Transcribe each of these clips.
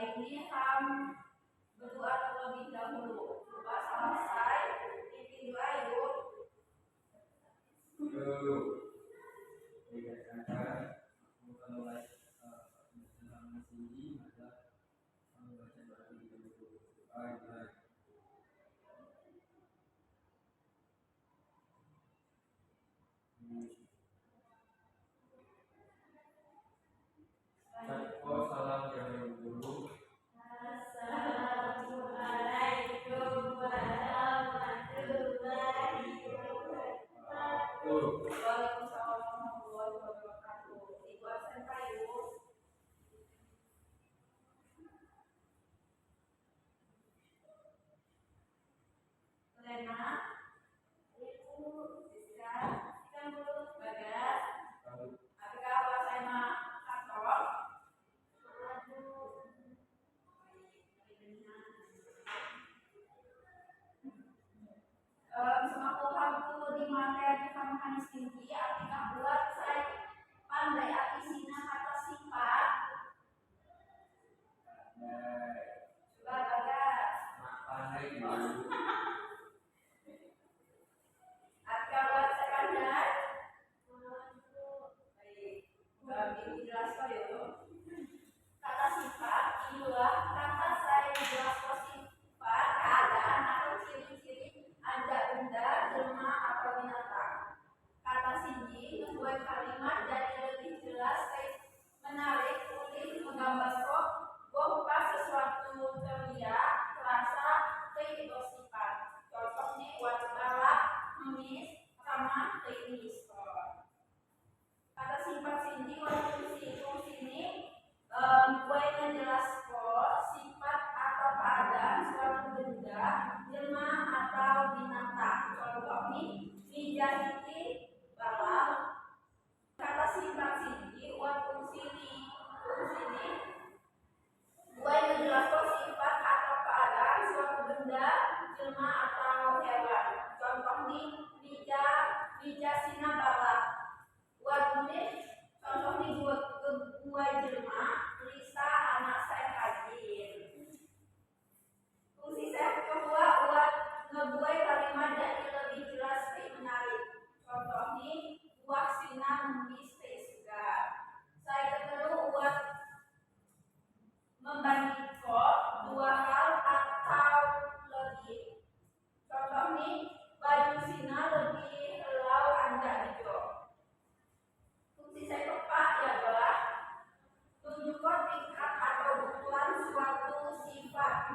ini ham berdoa terlebih dahulu. Coba selesai pimpin doa yuk. Assalamualaikum warahmatullahi wabarakatuh. Waalaikumsalam warahmatullahi wabarakatuh. Ibu absen Pak Ibu. Lena, Ibu, Siska, Siska dulu, Bagas. Apakah apa saya mah kantor? Semaku di materi mekanis tinggi, apakah buat saya pandai artisina kata sifat? Coba Bagas. Pandai dulu. Apakah buat saya pandai? Baik, ini jelas kok ya. Kata sifat inilah kata saya jelas sifat keadaan atau ciri-ciri ada benda, jelma atau binatang. Kata sindi membuat kalimat jadi lebih jelas, menarik, unik, menggambarkan bahwa sesuatu terlihat, terasa, atau sifat. Contohnya wajib balap, memis, ramah, teknis. Kata sifat sindi waktu sini gue menjelaskan sifat atau keadaan suatu benda, jelma atau binatang. Contoh nih, dijahiti balap. Kata sifat sindi waktu sini gue menjelaskan sifat atau keadaan suatu benda, jelma atau hewan. Contoh nih, bijasina balap. Buat nulis, contoh nih buat jelma, Lisa anak saya rajin. Fungsi saya kedua buat ngebuat kalimat jadi lebih jelas dan menarik. Contoh nih, buah sinar nulis segar. Saya kedua buat membandingkan dua hal atau lebih. Contoh nih, baju sinar lebih elau anda hijau. Fungsi saya keempat adalah tunjukkan tingkat atau ukuran suatu sifat.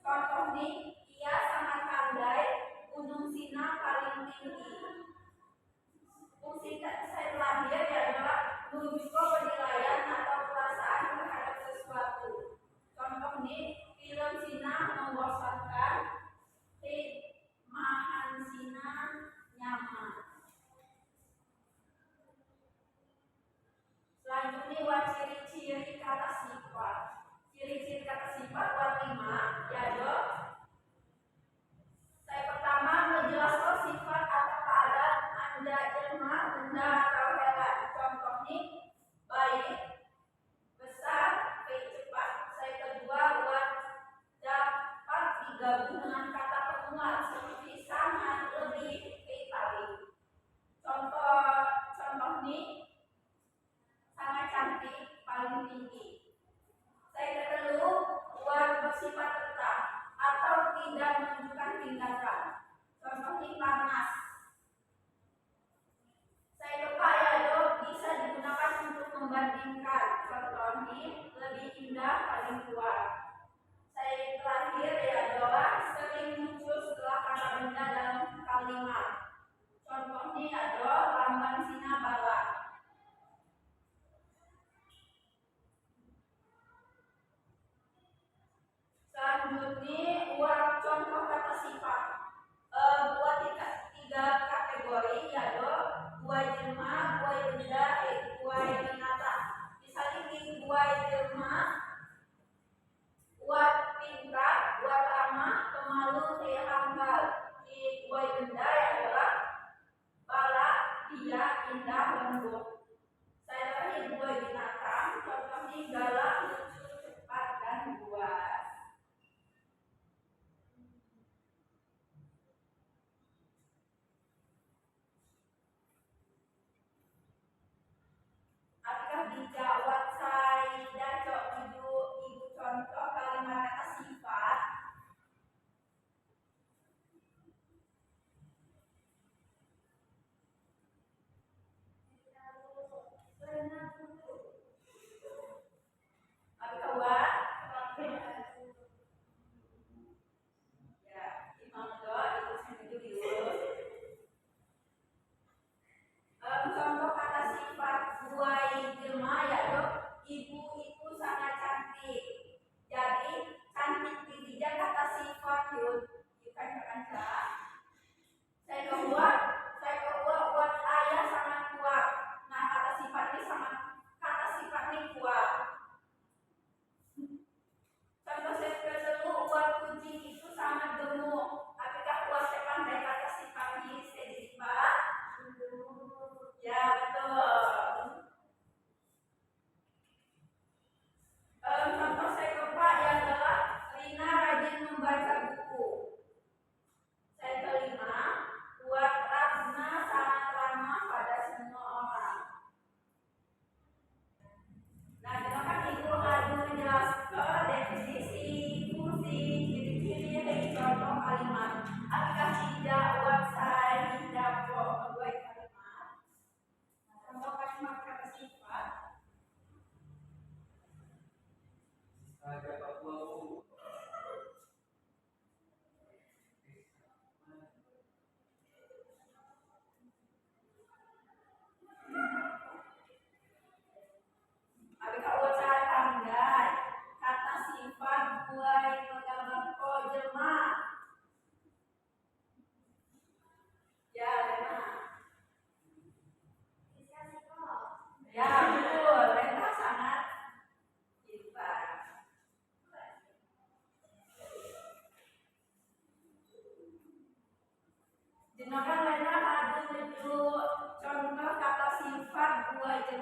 Contoh nih, ia sangat pandai, gunung Sina paling tinggi. Fungsi saya terakhir adalah menunjukkan penilaian atau perasaan terhadap sesuatu. Contoh nih, film Sina membosankan, makan Sina nyaman. Selanjutnya buat ciri-ciri kata sifat. Ciri-ciri kata sifat buat 5 yaitu saya pertama menjelaskan sifat atau keadaan anda, jelma, benda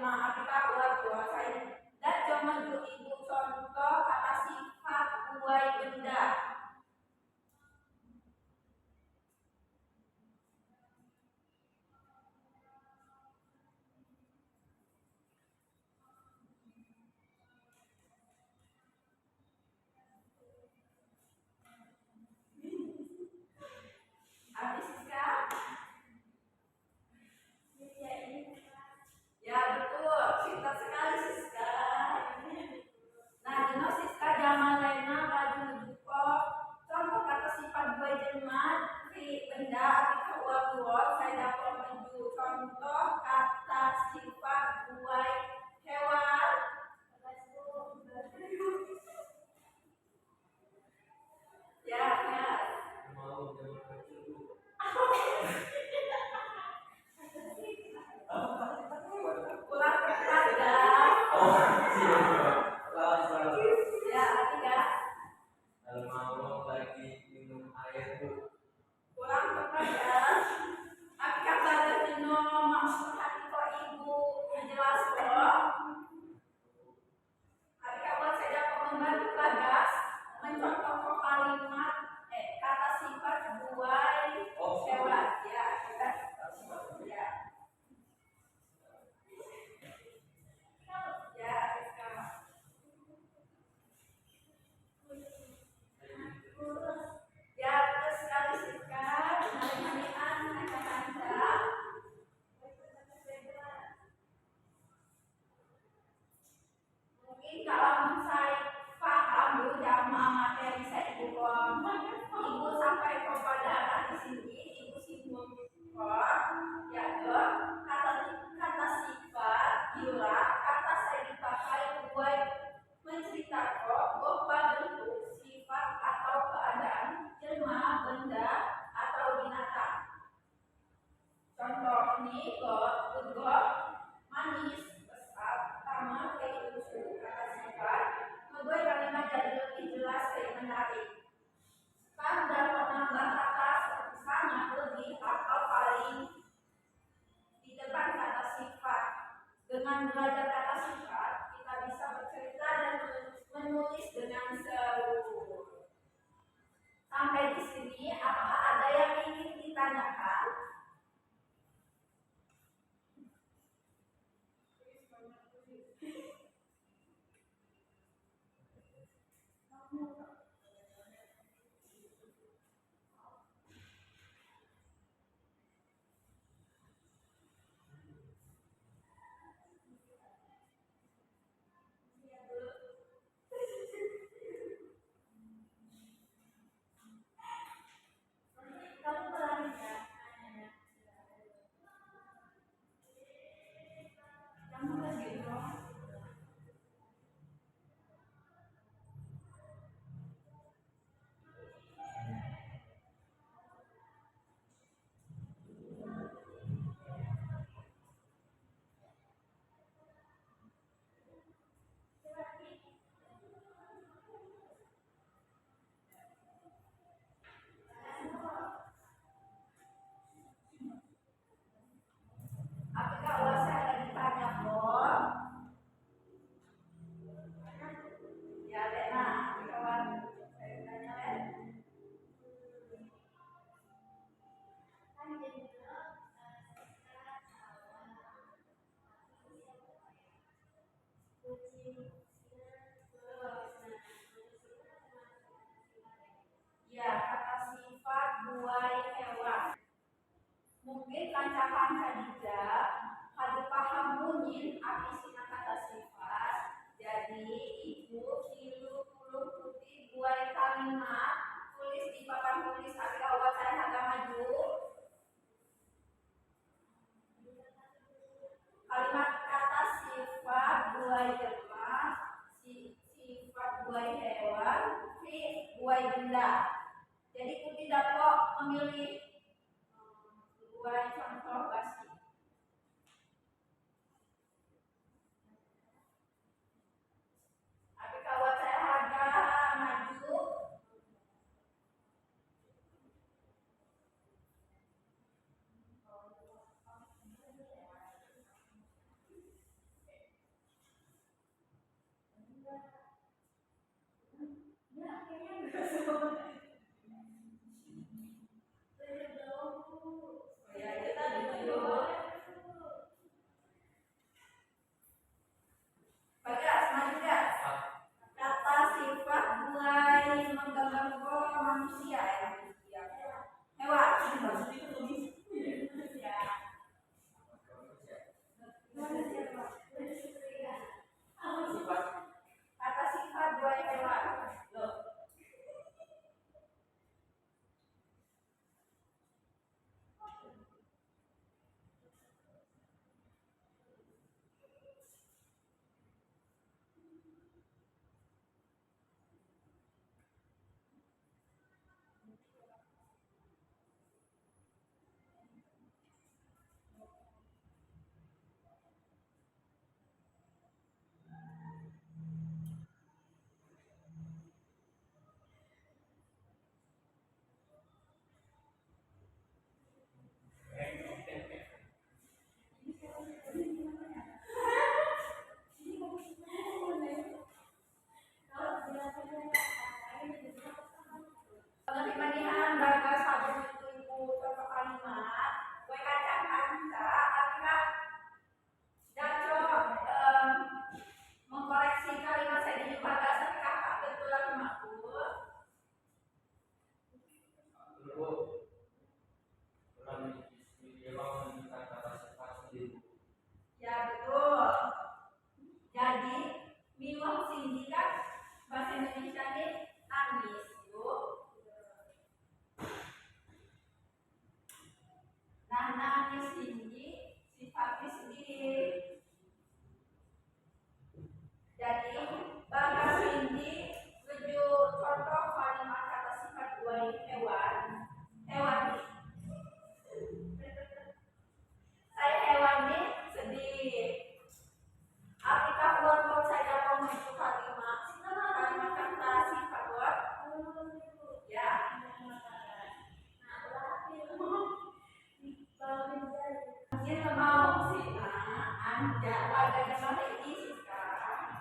jelema apika ulah saya dan cuma ibu contoh kata sifat buai benda. Habis Siska? Ya betul, cinta sekali Siska. Nah, dino Siska jamalena laju ngejupo contoh kata sifat buai jelema di benda apika ulah saya dapat menuju contoh kata sifat buai hewan. Ya, ya. Ulang tepat ya. Ya, ketiga. Mau lagi minum air bu. Ulang tepat ya. Apakah pada dino maksud hati kok ibu jelas kok? Apakah buat saya dapat membantu Bagas mencontoh kalimat kata sifat buai hewan ya, kita ya. Ya, sekarang. Ya, terus sekali Siska, hari-harian kanca-kanca. Mungkin kalau saya paham dulu jamaah materi saya ibu ibu sampai kepada di sini ibu singgung ya dok kata sifat gila kata saya dipakai buat menceritakan berupa bentuk sifat atau keadaan jelma benda atau binatang. Contoh ini god manis besar sama kayak usul kata sifat membuat kalimat jadi lebih jelas dan menarik. Kan dapat menambah kata seperti sangat lebih atau paling di depan kata sifat. Dengan belajar kata sifat kita bisa bercerita dan menulis dengan seru. Sampai di sini apakah ada yang ingin ditanyakan? Kamu berani ya? Kamu kan gitu. Apakah ulas saya ada ditanya Bob? Ya Lena, kawan saya tanya Len. Ya, kata sifat buai hewan. Mungkin kanca-kanca juga hadu paham munyin apisina kata sifat. Jadi ibu tilu puluh putih buai kalimat tulis di papan tulis agak awal saya agak maju. Kalimat kata sifat buai jelma, sifat buai hewan, buai benda. Jadi putih dapat memilih buai contoh pasti. Tapi kalau saya agak maju, di sini sifatnya sendiri. Jadi bagas ini tujuh contoh kalimat kata sifat buai hewan. Hewan nih. Saya hewan nih sedih. Apakah kelompok saya membentuk kalimat kata sifat buat? Ya. Kita mau sih, anda ada mana ini sekarang?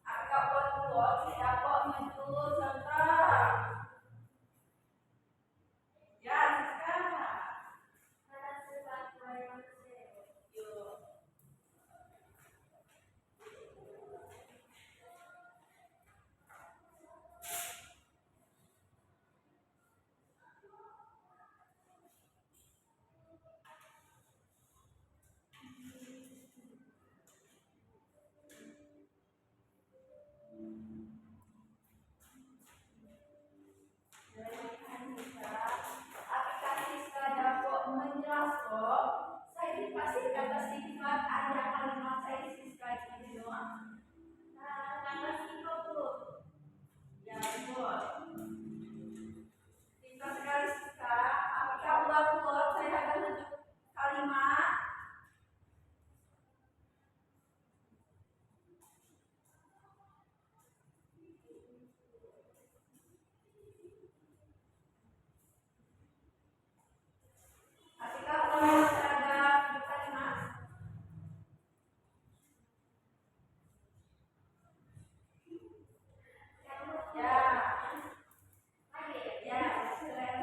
Agak buat siapa menurut contoh? Ya sekarang. Ada sifat buat yuk. Aplikasi dapat menjelaskan saya dikasih kata sifat ada kalimat saya siskat ini doang. Kata sifat tuh ya betul. Kita sekali siskat apakah buat saya akan bentuk kalimat apakah buat ada kalimat ya ya keren.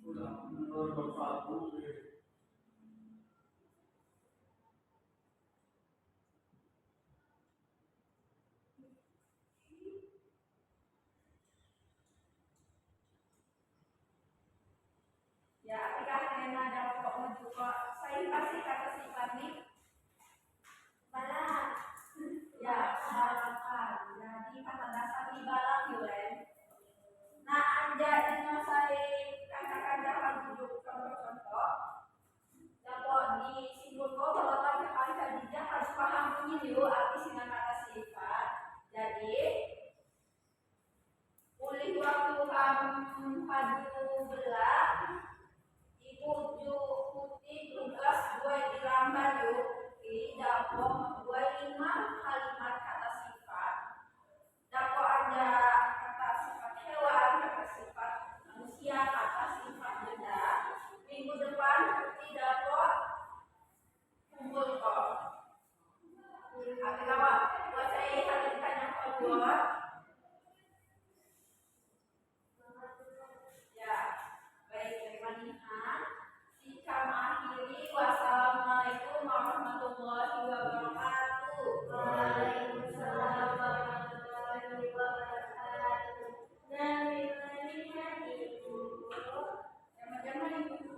Udah nomor satu sih. Ya, apakah kena dapat menunjukkan saya pasti kata sifat nih balas. Ya, balapan. Jadi kata dasar di balap yulen. Nah, anja ini saya katakan dapat duduk contoh-contoh. Dapat disimpulkan bahwa tapi anja dijak harus paham bunyi yuk arti sinar kata sifat. Jadi ulih waktu kamu padu belah ibu putih tugas gue di lambat yuk dapat gue 5 kalimat kata sifat dapat ada kata sifat hewan kata sifat manusia kata sifat benda minggu depan seperti dapat kumpul kok apa buat saya hari ditanya buat ya baik terima kasih. Jika mengakhiri wassalamualaikum warahmatullahi wabarakatuh. Waalaikumsalam warahmatullahi wabarakatuh. Dan ibu. Jangan-jangan ibu.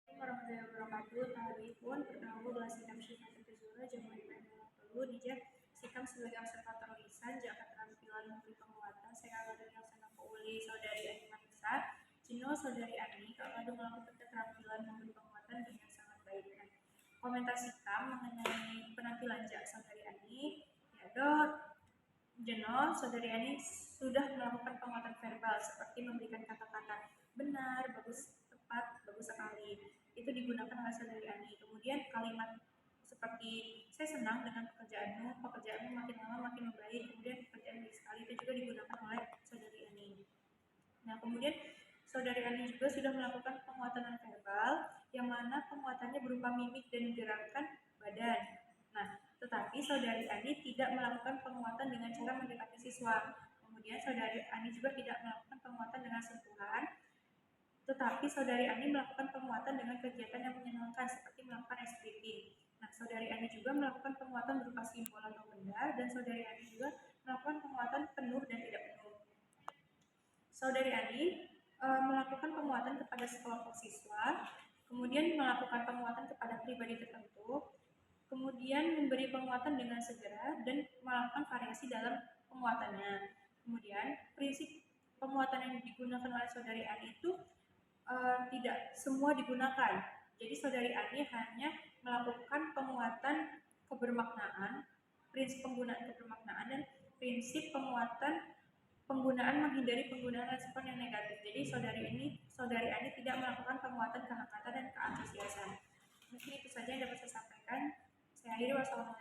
Warahmatullahi wabarakatuh. Tarifun pertama adalah sikap sifat terjura jemaah ibadah perlu dijak sikap sebagai observator lisan jika keterampilan memberi penguatan saya dari yang senang uli saudari Ani Manisa Cino saudari Ani kalau melakukan keterampilan memberi penguatan dengan sangat baik. Komentar sikap mengenai penampilan jak saudari Ani ya dot Jeno saudari Ani sudah melakukan penguatan verbal seperti memberikan kata-kata benar, bagus, tepat, bagus sekali. Itu digunakan oleh saudari Ani. Kemudian kalimat seperti saya senang dengan pekerjaanmu makin lama makin membaik. Kemudian pekerjaan baik sekali itu juga digunakan oleh saudari Ani. Nah kemudian saudari Ani juga sudah melakukan penguatan verbal yang mana penguatannya berupa mimik dan gerakan badan. Nah tetapi saudari Ani tidak melakukan penguatan dengan cara mendekati siswa. Kemudian saudari Ani juga tidak melakukan penguatan dengan sentuhan. Tetapi saudari Ani melakukan penguatan dengan kegiatan yang menyenangkan seperti melakukan ice breaking. Nah, saudari Ani juga melakukan penguatan berupa simbol atau benda dan saudari Ani juga melakukan penguatan penuh dan tidak penuh. Saudari Ani melakukan penguatan kepada sekelompok siswa, kemudian melakukan penguatan kepada pribadi tertentu, kemudian memberi penguatan dengan segera dan melakukan variasi dalam penguatannya. Kemudian prinsip penguatan yang digunakan oleh saudari Ani itu tidak semua digunakan. Jadi saudari Ani hanya melakukan penguatan kebermaknaan, prinsip penggunaan kebermaknaan dan prinsip penguatan penggunaan menghindari penggunaan respon yang negatif. Jadi saudari Ani tidak melakukan penguatan kehangatan dan keantusiasan. Mungkin itu saja yang dapat saya sampaikan. Saya akhiri. Wassalamualaikum.